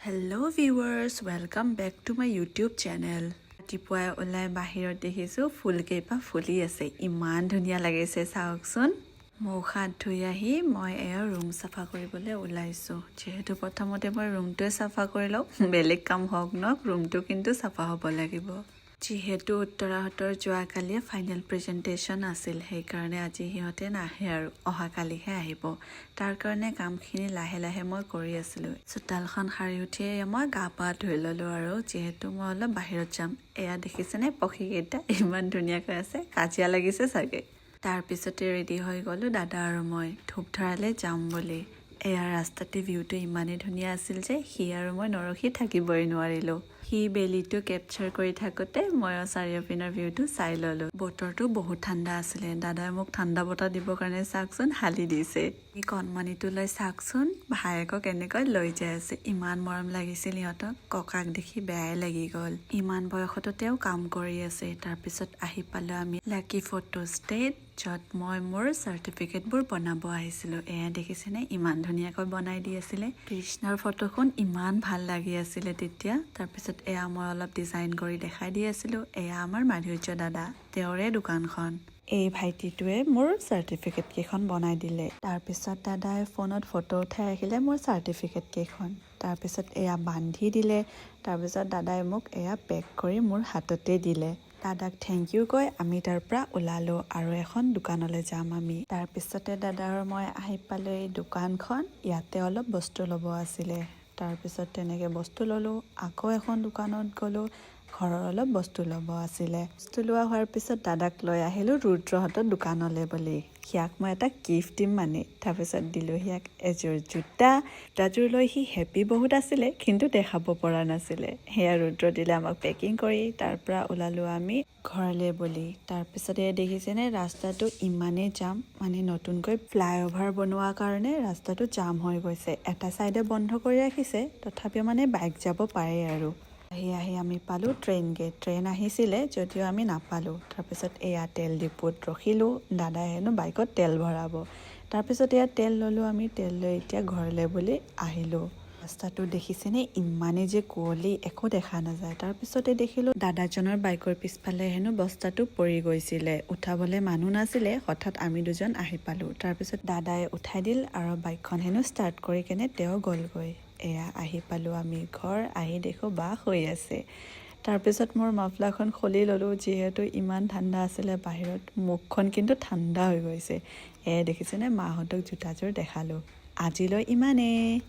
Hello viewers, welcome back to my YouTube channel. ৰাতিপুৱাই ওলাই বাহিৰত দেখিছো ফুলকেইপা ফুলি আছে। ইমান ধুনীয়া লাগিছে চাওকচোন। মুখ হাত ধুই আহি মই এয়া ৰুম সাফা কৰিবলৈ ওলাইছো। যেহেতু প্ৰথমতে মই ৰুমটোৱে সাফা কৰি লওঁ, বেলেগ কাম হওক নক ৰুমটো কিন্তু সাফা হ'ব লাগিব। যেহেতু উত্তৰাহতৰ যোৱাকালি ফাইনেল প্ৰেজেন্টেশন আছিল, সেইকাৰণে আজি সিহঁতে নাহে আৰু অহাকালিহে আহিব। তাৰ কাৰণে কামখিনি লাহে লাহে মই কৰি আছিলোঁ। চোতালখন সাৰি উঠিয়ে মই গা পা ধুই ল'লোঁ আৰু যিহেতু মই অলপ বাহিৰত যাম। এয়া দেখিছেনে পক্ষীকেইটা ইমান ধুনীয়াকৈ আছে, কাজিয়া লাগিছে চাগে। তাৰপিছতে ৰেডি হৈ গ'লোঁ দাদা আৰু মই ধূপধৰালৈ যাম বুলি। এয়া ৰাস্তাতে ভিউটো ইমানেই ধুনীয়া আছিল যে সি আৰু মই নৰখি থাকিবই নোৱাৰিলোঁ। সি বেলিটো কেপচাৰ কৰি থাকোঁতে মই চাৰিওপিনৰ ভিউটো চাই ল'লোঁ। বতৰটো বহুত ঠাণ্ডা আছিলে। দাদাই মোক ঠাণ্ডা বতাহ দিবৰ কাৰণে চাওকচোন হালি দিছে। এই কণমানিটোলৈ চাওকচোন ভায়েকক এনেকৈ লৈ যাই আছে। ইমান মৰম লাগিছিল সিহঁতক, ককাক দেখি বেয়াই লাগি গ'ল। ইমান বয়সতো তেওঁ কাম কৰি আছে। তাৰপিছত আহি পালোঁ আমি লাকি ফটো ষ্টেট, য'ত মই মোৰ চাৰ্টিফিকেটবোৰ বনাব আহিছিলোঁ। এয়া দেখিছেনে ইমান ধুনীয়াকৈ বনাই দি আছিলে। কৃষ্ণৰ ফটোখন ইমান ভাল লাগি আছিলে তেতিয়া। তাৰপিছত এয়া মই অলপ ডিজাইন কৰি দেখাই দি আছিলোঁ। এয়া আমাৰ মাধুৰ্য দাদা, তেওঁৰে দোকানখন। এই ভাইটিটোৱে মোৰ চাৰ্টিফিকেট কেইখন বনাই দিলে। তাৰপিছত দাদাই ফোনত ফটো উঠাই ৰাখিলে মোৰ চাৰ্টিফিকেট কেইখন। তাৰপিছত এয়া বান্ধি দিলে। তাৰপিছত দাদাই মোক এয়া পেক কৰি মোৰ হাততে দিলে। দাদাক থেংক ইউ কৈ আমি তাৰ পৰা ওলালোঁ আৰু এখন দোকানলৈ যাম আমি। তাৰপিছতে দাদা আৰু মই আহি পালোঁ এই দোকানখন। ইয়াতে অলপ বস্তু ল'ব আছিলে। তাৰপিছত তেনেকৈ বস্তু ল'লোঁ। আকৌ এখন দোকানত গ'লোঁ, ঘৰৰ অলপ বস্তু ল'ব আছিলে। বস্তু লোৱা হোৱাৰ পিছত দাদাক লৈ আহিলোঁ ৰুদ্ৰহঁতৰ দোকানলৈ বুলি। সিয়াক মই এটা গিফ্ট দিম মানে। তাৰপিছত দিলোঁ সিয়াক এযোৰ জোতাযোৰ লৈ সি হেপী বহুত আছিলে, কিন্তু দেখাব পৰা নাছিলে। সেয়া ৰুদ্ৰ দিলে আমাক পেকিং কৰি। তাৰ পৰা ওলালোঁ আমি ঘৰলৈ বুলি। তাৰপিছতে দেখিছেনে ৰাস্তাটো ইমানেই জাম, মানে নতুনকৈ ফ্লাইঅভাৰ বনোৱাৰ কাৰণে ৰাস্তাটো জাম হৈ গৈছে। এটা চাইডে বন্ধ কৰি ৰাখিছে, তথাপিও মানে বাইক যাব পাৰে আৰু। আহি আমি পালোঁ ট্ৰেইন গেট। ট্ৰেইন আহিছিলে যদিও আমি নাপালোঁ। তাৰপিছত এয়া তেল ডিপুত ৰখিলোঁ। দাদাই হেনো বাইকত তেল ভৰাব। তাৰপিছত এয়া তেল ল'লোঁ আমি। তেল লৈ এতিয়া ঘৰলৈ বুলি আহিলোঁ। ৰাস্তাটো দেখিছেনে ইমানেই যে কুঁৱলী, একো দেখা নাযায়। তাৰপিছতে দেখিলোঁ দাদাজনৰ বাইকৰ পিছফালে হেনো বস্তাটো পৰি গৈছিলে। উঠাবলৈ মানুহ নাছিলে। হঠাৎ আমি দুজন আহি পালোঁ। তাৰপিছত দাদাই উঠাই দিল আৰু বাইকখন হেনো ষ্টাৰ্ট কৰি কেনে তেওঁ গ'লগৈ। এয়া আহি পালোঁ আমি ঘৰ। আহি দেখোঁ বা শুই আছে। তাৰপিছত মোৰ মাফলাখন খুলি ল'লোঁ, যিহেতু ইমান ঠাণ্ডা আছিলে বাহিৰত। মুখখন কিন্তু ঠাণ্ডা হৈ গৈছে। এয়া দেখিছেনে মাহঁতক জোতাযোৰ দেখালোঁ। আজিলৈ ইমানেই।